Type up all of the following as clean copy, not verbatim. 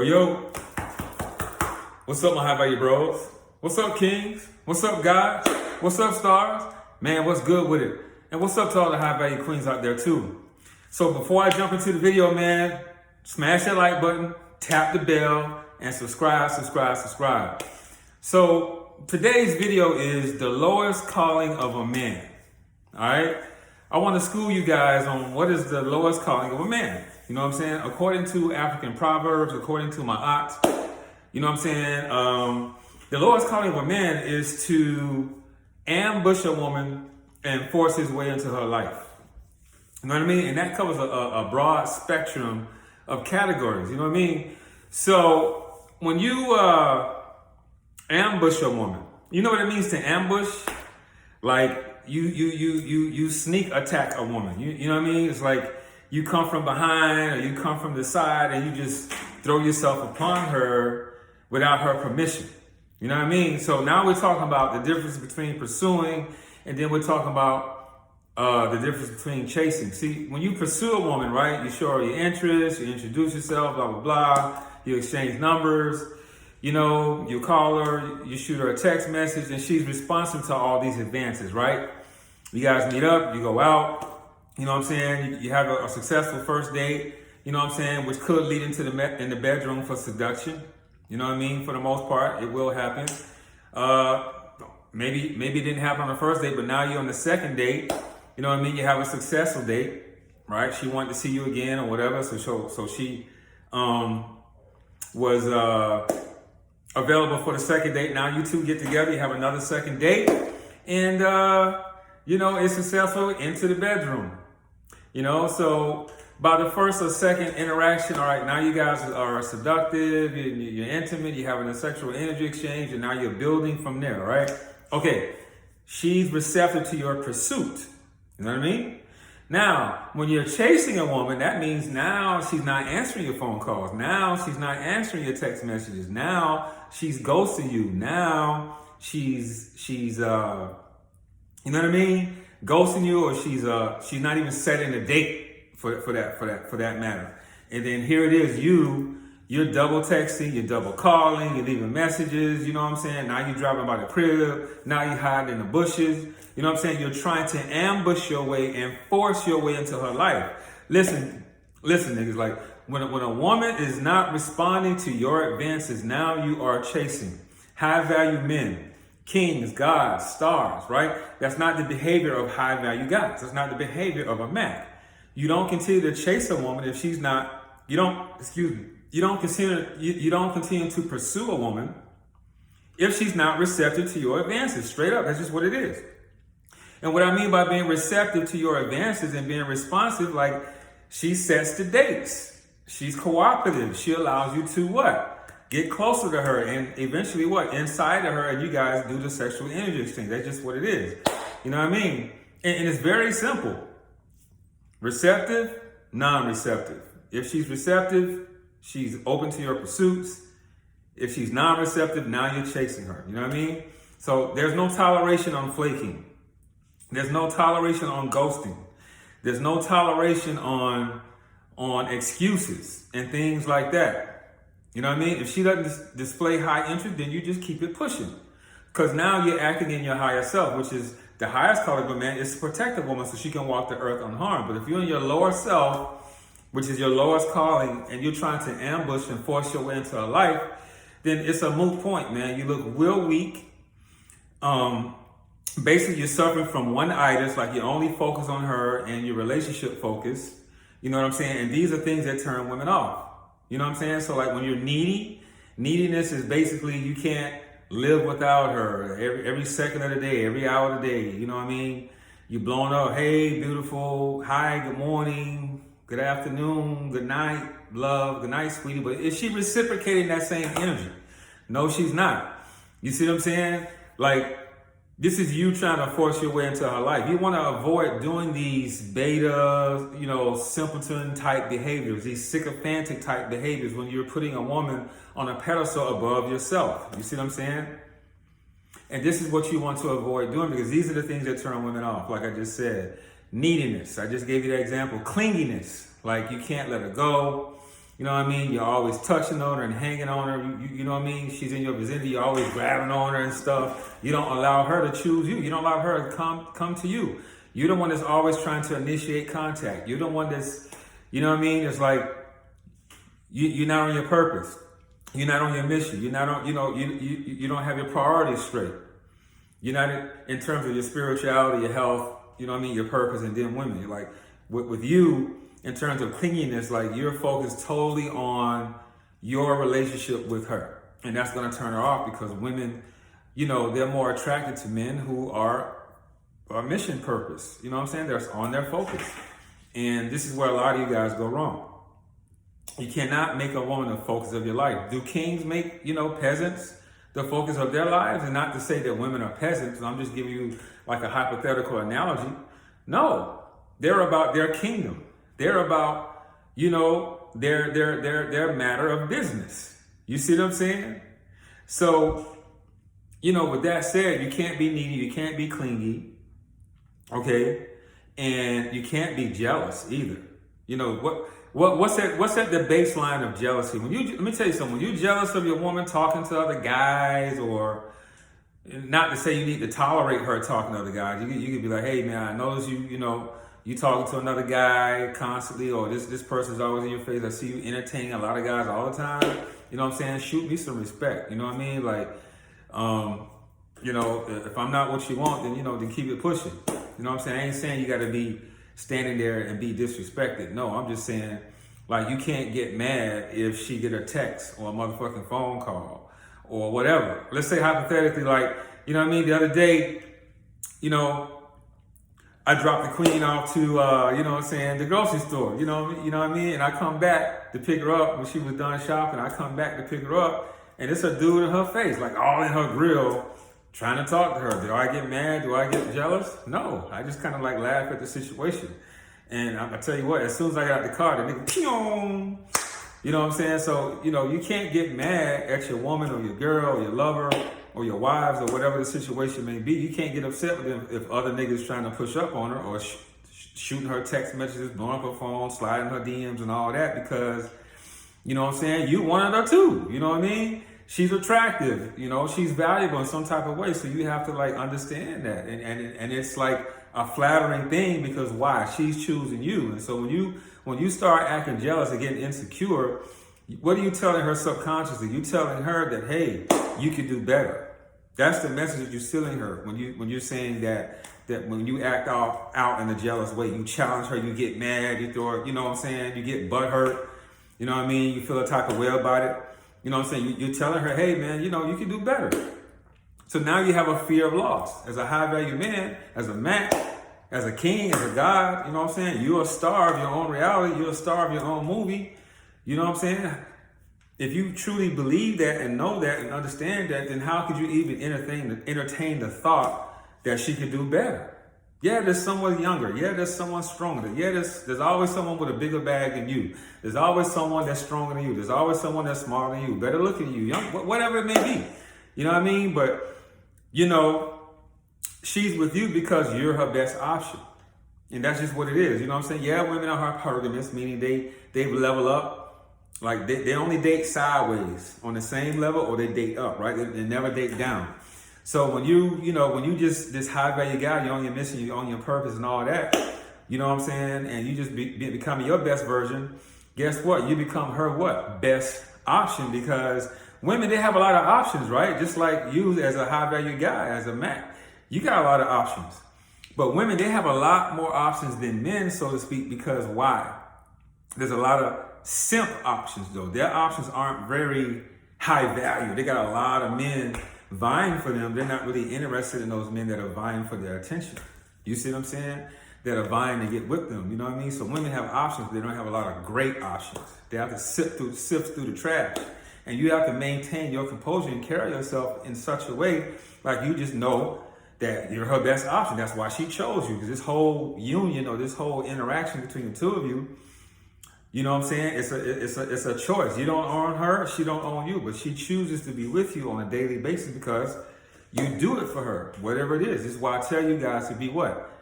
Yo, what's up my high value bros? What's up kings? What's up guys? What's up stars? Man, what's good with it? And what's up to all the high value queens out there too? So before I jump into the video, man, smash that like button, tap the bell, and subscribe. So today's video is the lowest calling of a man, all right? I want to school you guys on what is the lowest calling of a man. You know what I'm saying? According to African proverbs, according to my aunt, you know what I'm saying? The lowest calling of a man is to ambush a woman and force his way into her life. You know what I mean? And that covers a broad spectrum of categories. You know what I mean? So when you ambush a woman, you know what it means to ambush? Like you sneak attack a woman. You know what I mean? It's like you come from behind or you come from the side and you just throw yourself upon her without her permission. You know what I mean? So now we're talking about the difference between pursuing, and then we're talking about the difference between chasing. See, when you pursue a woman, right, you show her your interest, you introduce yourself, blah, blah, blah, you exchange numbers, you know, you call her, you shoot her a text message, and she's responsive to all these advances, right? You guys meet up, you go out, you know what I'm saying? You have a successful first date, you know what I'm saying? Which could lead into in the bedroom for seduction. You know what I mean? For the most part, it will happen. Maybe it didn't happen on the first date, but now you're on the second date. You know what I mean? You have a successful date, right? She wanted to see you again or whatever. So she was available for the second date. Now you two get together, you have another second date, and you know, it's successful into the bedroom. You know, so by the first or second interaction, all right, now you guys are seductive, you're intimate, you're having a sexual energy exchange, and now you're building from there, right? Okay, she's receptive to your pursuit. You know what I mean? Now, when you're chasing a woman, that means now she's not answering your phone calls. Now she's not answering your text messages. Now she's ghosting you. Now she's you know what I mean? Ghosting you, or she's not even setting a date for that matter. And then here it is, you're double texting, you're double calling, you're leaving messages, you know what I'm saying? Now you're driving by the crib, now you're hiding in the bushes, you know what I'm saying? You're trying to ambush your way and force your way into her life. Listen niggas, like when a woman is not responding to your advances, now you are chasing. High value men, kings, gods, stars, right? That's not the behavior of high value guys. That's not the behavior of a man. You don't continue to chase a woman if she's not, you don't continue to pursue a woman if she's not receptive to your advances. Straight up, that's just what it is. And what I mean by being receptive to your advances and being responsive, like she sets the dates. She's cooperative. She allows you to what? Get closer to her, and eventually what? Inside of her, and you guys do the sexual energy exchange. That's just what it is. You know what I mean? And it's very simple. Receptive, non-receptive. If she's receptive, she's open to your pursuits. If she's non-receptive, now you're chasing her. You know what I mean? So there's no toleration on flaking. There's no toleration on ghosting. There's no toleration on excuses and things like that. You know what I mean? If she doesn't display high interest, then you just keep it pushing. Because now you're acting in your higher self, which is the highest calling of a man, is to protect a woman so she can walk the earth unharmed. But if you're in your lower self, which is your lowest calling, and you're trying to ambush and force your way into her life, then it's a moot point, man. You look real weak. Basically, you're suffering from one itis, like you only focus on her and your relationship focus. You know what I'm saying? And these are things that turn women off. You know what I'm saying? So like when you're needy, neediness is basically you can't live without her every second of the day, every hour of the day. You know what I mean? You blowing up, hey, beautiful, hi, good morning, good afternoon, good night, love, good night, sweetie. But is she reciprocating that same energy? No, she's not. You see what I'm saying? Like, this is you trying to force your way into her life. You want to avoid doing these beta, you know, simpleton type behaviors, these sycophantic type behaviors when you're putting a woman on a pedestal above yourself. You see what I'm saying? And this is what you want to avoid doing, because these are the things that turn women off. Like I just said, neediness. I just gave you that example. Clinginess. Like you can't let her go. You know what I mean? You're always touching on her and hanging on her. You know what I mean? She's in your vicinity. You're always grabbing on her and stuff. You don't allow her to choose you. You don't allow her to come to you. You're the one that's always trying to initiate contact. You're the one that's, you know what I mean? It's like you're not on your purpose. You're not on your mission. You're not on, you don't have your priorities straight. You're not in terms of your spirituality, your health, you know what I mean, your purpose, and then women. You're like, with you, in terms of clinginess, like you're focused totally on your relationship with her. And that's going to turn her off because women, they're more attracted to men who are mission purpose. You know what I'm saying? They're on their focus. And this is where a lot of you guys go wrong. You cannot make a woman the focus of your life. Do kings make, peasants the focus of their lives? And not to say that women are peasants. I'm just giving you like a hypothetical analogy. No, they're about their kingdom. They're about, their matter of business. You see what I'm saying? So, with that said, you can't be needy. You can't be clingy. Okay. And you can't be jealous either. What's at the baseline of jealousy? Let me tell you something. When you're jealous of your woman talking to other guys, or not to say you need to tolerate her talking to other guys, you could be like, hey man, I notice you talking to another guy constantly, or this person's always in your face. I see you entertaining a lot of guys all the time. You know what I'm saying? Shoot me some respect. You know what I mean? Like, if I'm not what you want, then keep it pushing. You know what I'm saying? I ain't saying you got to be standing there and be disrespected. No, I'm just saying, like, you can't get mad if she get a text or a motherfucking phone call or whatever. Let's say hypothetically, like, you know what I mean? The other day, I dropped the queen off to, the grocery store, you know what I mean? And I come back to pick her up when she was done shopping. I come back to pick her up, and it's a dude in her face, like all in her grill, trying to talk to her. Do I get mad? Do I get jealous? No, I just kind of like laugh at the situation. And I tell you what, as soon as I got out the car, the nigga, pew, you know what I'm saying? So, you can't get mad at your woman or your girl or your lover or your wives or whatever the situation may be. You can't get upset with them if other niggas trying to push up on her or shooting her text messages, blowing up her phone, sliding her DMs and all that, because, you know what I'm saying, you wanted her too, you know what I mean? She's attractive, she's valuable in some type of way. So you have to like understand that. And it's like a flattering thing, because why? She's choosing you. And so when you start acting jealous and getting insecure, what are you telling her subconsciously? You telling her that, hey, you can do better. That's the message that you're stealing her when you're saying that when you act out in a jealous way, you challenge her, you get mad, you throw her, you know what I'm saying, you get butthurt, you know what I mean, you feel a type of way about it. You know what I'm saying? You're telling her, hey man, you can do better. So now you have a fear of loss. As a high value man, as a man, as a king, as a god, you know what I'm saying? You're a star of your own reality. You're a star of your own movie. You know what I'm saying? If you truly believe that and know that and understand that, then how could you even entertain the thought that she could do better? Yeah, there's someone younger. Yeah, there's someone stronger. Yeah, there's always someone with a bigger bag than you. There's always someone that's stronger than you. There's always someone that's smarter than you, better looking than you, young, whatever it may be. You know what I mean? But, she's with you because you're her best option. And that's just what it is. You know what I'm saying? Yeah, women are hypergamous, meaning they level up. Like they only date sideways on the same level, or they date up, right? They never date down. So when you just this high value guy, you're on your mission, you're on your purpose and all that, you know what I'm saying? And you just becoming your best version, guess what? You become her what? Best option, because women, they have a lot of options, right? Just like you as a high value guy, as a Mac, you got a lot of options. But women, they have a lot more options than men, so to speak, because why? There's a lot of simp options though. Their options aren't very high value. They got a lot of men vying for them. They're not really interested in those men that are vying for their attention. You see what I'm saying? That are vying to get with them. You know what I mean? So women have options, but they don't have a lot of great options. They have to sift through the trash. And you have to maintain your composure and carry yourself in such a way like you just know that you're her best option. That's why she chose you. Because this whole union or this whole interaction between the two of you, you know what I'm saying? It's a choice. You don't own her, she don't own you, but she chooses to be with you on a daily basis because you do it for her, whatever it is. This is why I tell you guys to be what?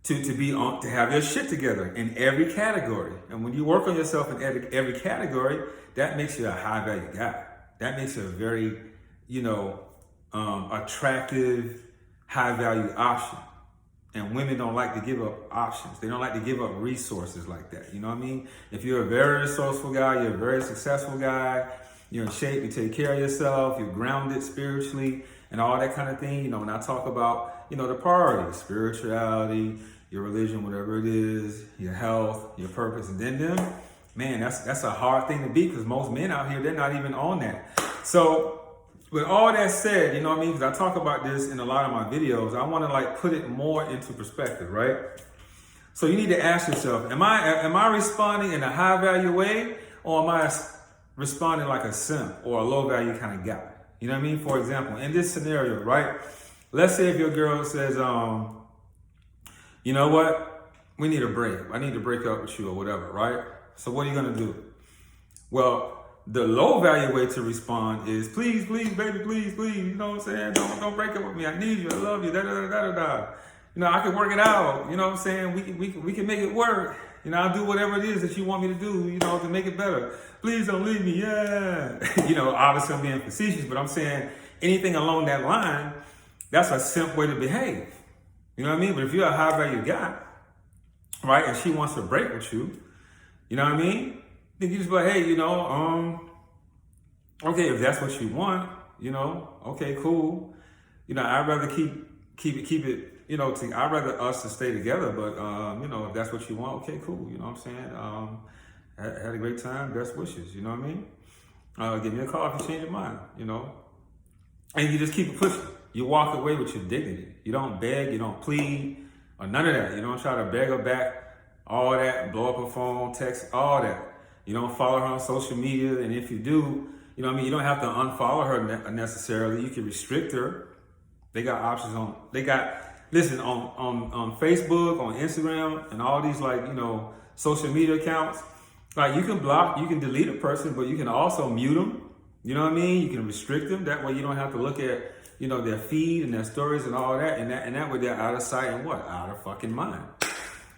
to have your shit together in every category. And when you work on yourself in every category, that makes you a high value guy. That makes you a very, attractive, high value option. And women don't like to give up options. They don't like to give up resources like that. You know what I mean? If you're a very resourceful guy, you're a very successful guy, you're in shape, you take care of yourself, you're grounded spiritually and all that kind of thing. When I talk about, the priorities, spirituality, your religion, whatever it is, your health, your purpose, and then them, man, that's a hard thing to beat because most men out here, they're not even on that. So with all that said, you know what I mean? Because I talk about this in a lot of my videos, I want to put it more into perspective, right? So you need to ask yourself, am I responding in a high value way, or am I responding like a simp or a low value kind of guy? You know what I mean? For example, in this scenario, right? Let's say if your girl says, you know what? We need a break. I need to break up with you or whatever, right? So what are you going to do? Well, the low value way to respond is, please, baby, please. You know what I'm saying? Don't break up with me. I need you. I love you. I can work it out. You know what I'm saying? We can make it work. I'll do whatever it is that you want me to do, to make it better. Please don't leave me. Yeah. Obviously I'm being facetious, but I'm saying anything along that line, that's a simple way to behave. You know what I mean? But if you're a high value guy, right, and she wants to break with you, you know what I mean? Then you just be like, hey, okay, if that's what you want, okay, cool. I'd rather keep it, I'd rather us to stay together, but, if that's what you want, okay, cool. You know what I'm saying? Had a great time, best wishes, you know what I mean? Give me a call if you change your mind, and you just keep it pushing. You walk away with your dignity. You don't beg, you don't plead, or none of that. You don't try to beg her back, all that, blow up her phone, text, all that. You don't follow her on social media, and if you do, you don't have to unfollow her necessarily. You can restrict her. They got options on Facebook, on Instagram, and all these social media accounts. You can block, you can delete a person, but you can also mute them. You know what I mean? You can restrict them. That way you don't have to look at, their feed and their stories and all that. And that way they're out of sight and what? Out of fucking mind.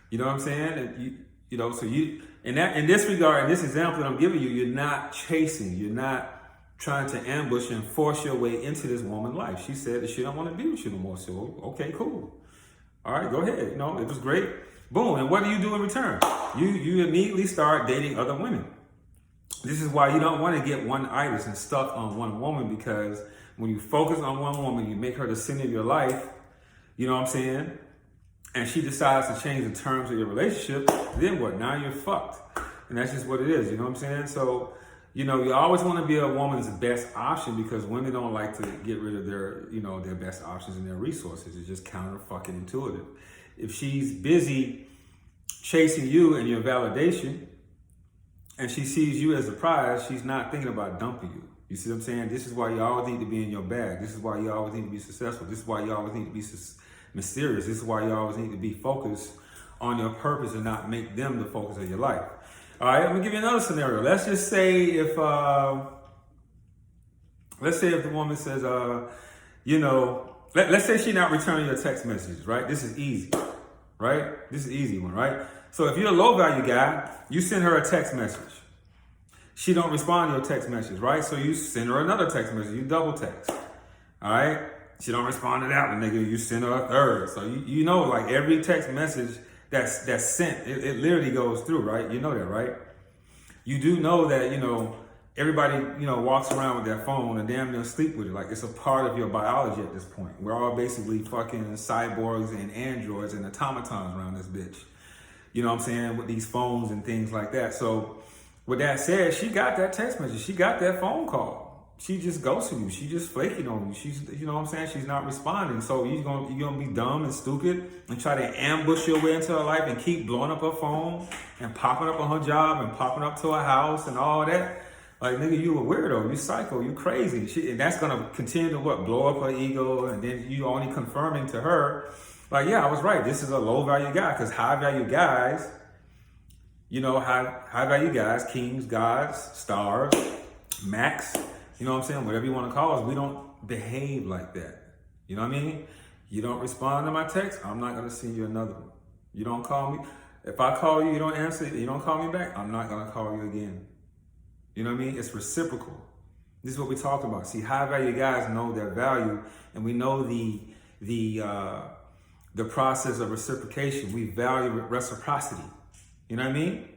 You know what I'm saying? And so you, in this regard, in this example that I'm giving you, you're not chasing, you're not trying to ambush and force your way into this woman's life. She said that she don't want to be with you no more. So, okay, cool. All right, go ahead. It was great. Boom. And what do you do in return? You immediately start dating other women. This is why you don't want to get one-itis and stuck on one woman, because when you focus on one woman, you make her the center of your life, you know what I'm saying? And she decides to change the terms of your relationship, then what? Now you're fucked. And that's just what it is, you know what I'm saying? So, you always want to be a woman's best option, because women don't like to get rid of their, their best options and their resources. It's just counter fucking intuitive. If she's busy chasing you and your validation, and she sees you as a prize, she's not thinking about dumping you. You see what I'm saying? This is why you always need to be in your bag. This is why you always need to be successful. This is why you always need to be mysterious. This is why you always need to be focused on your purpose and not make them the focus of your life. All right, I'm gonna give you another scenario. Let's just say if the woman says, let's say she's not returning your text messages, right? This is easy, right? This is an easy one, right? So if you're a low value guy, you send her a text message. She don't respond to your text message, right? So you send her another text message, you double text, all right? She don't respond to that one, nigga, you send her a third. So every text message that's sent, it literally goes through, right? You know that, right? You do know that, everybody, walks around with their phone and damn near sleep with it. Like, it's a part of your biology at this point. We're all basically fucking cyborgs and androids and automatons around this bitch. You know what I'm saying? With these phones and things like that. So with that said, she got that text message. She got that phone call. She just ghosted you. She just flaking on you. She's, you know what I'm saying? She's not responding. So you're gonna be dumb and stupid and try to ambush your way into her life and keep blowing up her phone and popping up on her job and popping up to her house and all that. Like, nigga, you a weirdo, you psycho, you crazy. And that's gonna continue to blow up her ego, and then you only confirming to her, like, yeah, I was right. This is a low value guy, because high value guys, high value guys, kings, gods, stars, max, you know what I'm saying? Whatever you want to call us, we don't behave like that. You know what I mean? You don't respond to my text, I'm not gonna send you another one. You don't call me. If I call you, you don't answer, you don't call me back, I'm not gonna call you again. You know what I mean? It's reciprocal. This is what we talk about. See, high value guys know their value, and we know the process of reciprocation. We value reciprocity. You know what I mean?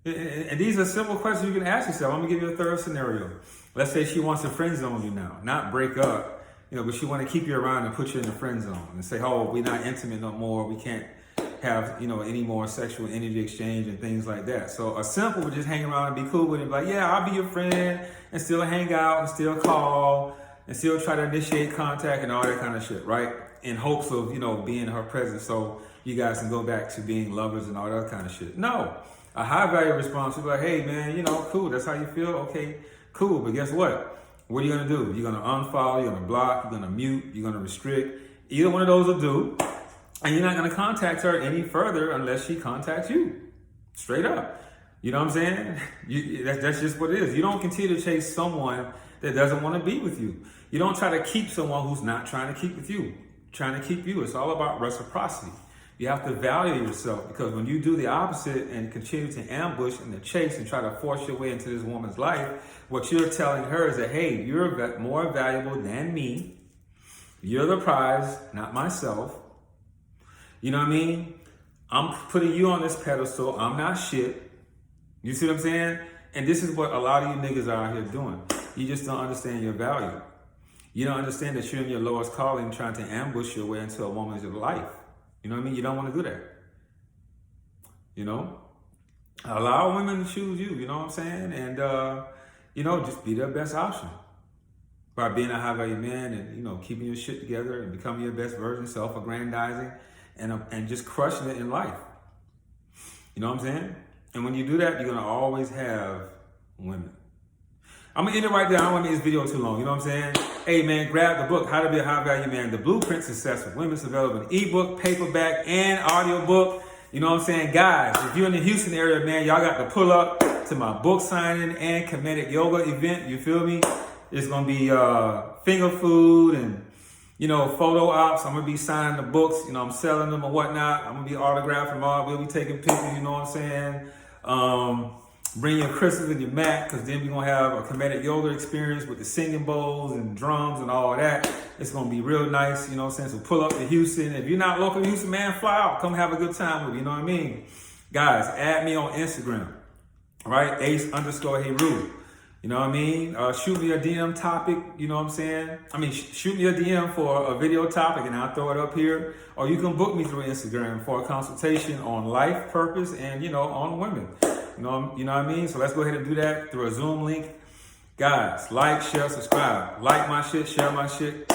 And these are simple questions you can ask yourself. I'm gonna give you a third scenario. Let's say she wants to friend zone you now, not break up, but she want to keep you around and put you in the friend zone and say, oh, we're not intimate no more. We can't have, any more sexual energy exchange and things like that. So a simple would just hang around and be cool with it. Like, yeah, I'll be your friend and still hang out and still call and still try to initiate contact and all that kind of shit, right? In hopes of, being in her presence so you guys can go back to being lovers and all that kind of shit. No, a high value response would be like, hey man, cool, that's how you feel? Okay, cool, but guess what? What are you gonna do? You're gonna unfollow, you're gonna block, you're gonna mute, you're gonna restrict. Either one of those will do. And you're not gonna contact her any further unless she contacts you. Straight up. You know what I'm saying? That's just what it is. You don't continue to chase someone that doesn't want to be with you. You don't try to keep someone who's not trying to keep with you. Trying to keep you. It's all about reciprocity. You have to value yourself, because when you do the opposite and continue to ambush and to chase and try to force your way into this woman's life, what you're telling her is that, hey, you're more valuable than me. You're the prize, not myself. You know what I mean? I'm putting you on this pedestal. I'm not shit. You see what I'm saying? And this is what a lot of you niggas are out here doing. You just don't understand your value. You don't understand that you're in your lowest calling trying to ambush your way into a woman's life. You know what I mean? You don't want to do that. Allow women to choose you, you know what I'm saying? And, just be their best option. By being a high value man and, keeping your shit together and becoming your best version, self-aggrandizing and just crushing it in life. You know what I'm saying? And when you do that, you're going to always have women. I'm going to end it right there. I don't want to make this video too long. You know what I'm saying? Hey, man, grab the book, How to Be a High Value Man, The Blueprint Success with Women. It's available in ebook, paperback, and audiobook. You know what I'm saying? Guys, if you're in the Houston area, man, y'all got to pull up to my book signing and kinetic yoga event. You feel me? It's going to be finger food and, photo ops. I'm going to be signing the books. I'm selling them or whatnot. I'm going to be autographing them all. We'll be taking pictures, you know what I'm saying? Bring your crystals and your mat, because then we're going to have a kinetic yoga experience with the singing bowls and drums and all that. It's going to be real nice, you know what I'm saying? So pull up to Houston. If you're not local to Houston, man, fly out. Come have a good time with me, you know what I mean? Guys, add me on Instagram, right? Ace_Heru. You know what I mean? Shoot me a DM topic, you know what I'm saying? Shoot me a DM for a video topic and I'll throw it up here. Or you can book me through Instagram for a consultation on life, purpose, and, on women. You know what I mean? So let's go ahead and do that through a Zoom link. Guys, like, share, subscribe. Like my shit, share my shit,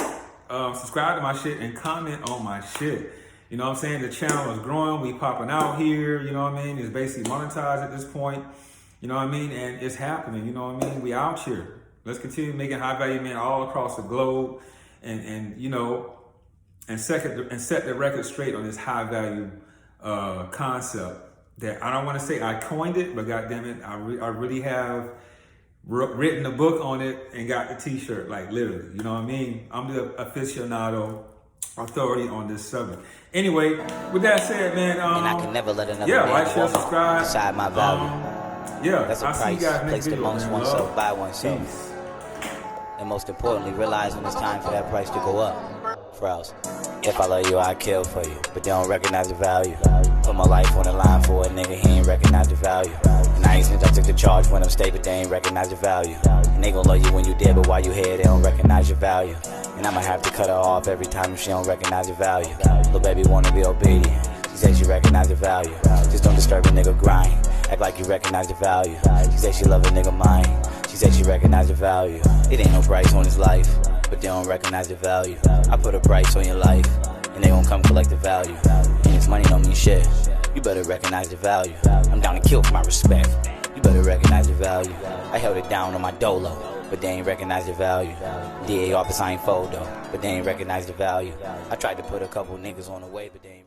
subscribe to my shit, and comment on my shit. You know what I'm saying? The channel is growing. We popping out here. You know what I mean? It's basically monetized at this point. You know what I mean? And it's happening. You know what I mean? We out here. Let's continue making high value men all across the globe, and set the record straight on this high value concept. That I don't want to say I coined it, but goddamn it, I really have written a book on it and got the t-shirt, like literally, you know what I mean? I'm the Aficionado authority on this subject. Anyway, with that said, man, and I can never let another man like, share, subscribe. Decide my value. That's a price placed amongst oneself by oneself. Peace. And most importantly, realize when it's time for that price to go up. For else, if I love you, I kill for you, but they don't recognize the value. Put my life on the line for a nigga, he ain't recognize the value. And I ain't since I took the charge when I'm state, but they ain't recognize the value. And they gon' love you when you dead, but while you here, they don't recognize your value. And I'ma have to cut her off every time if she don't recognize the value. Little baby wanna be obedient, she say she recognize the value. Just don't disturb a nigga grind, act like you recognize the value. She say she love a nigga mind, she say she recognize the value. It ain't no price on his life, but they don't recognize the value. I put a price on your life, and they gon' come collect the value. And this money don't mean shit, you better recognize the value. I'm down to kill for my respect, you better recognize the value. I held it down on my dolo, but they ain't recognize the value. DA office I ain't fold though, but they ain't recognize the value. I tried to put a couple niggas on the way, but they ain't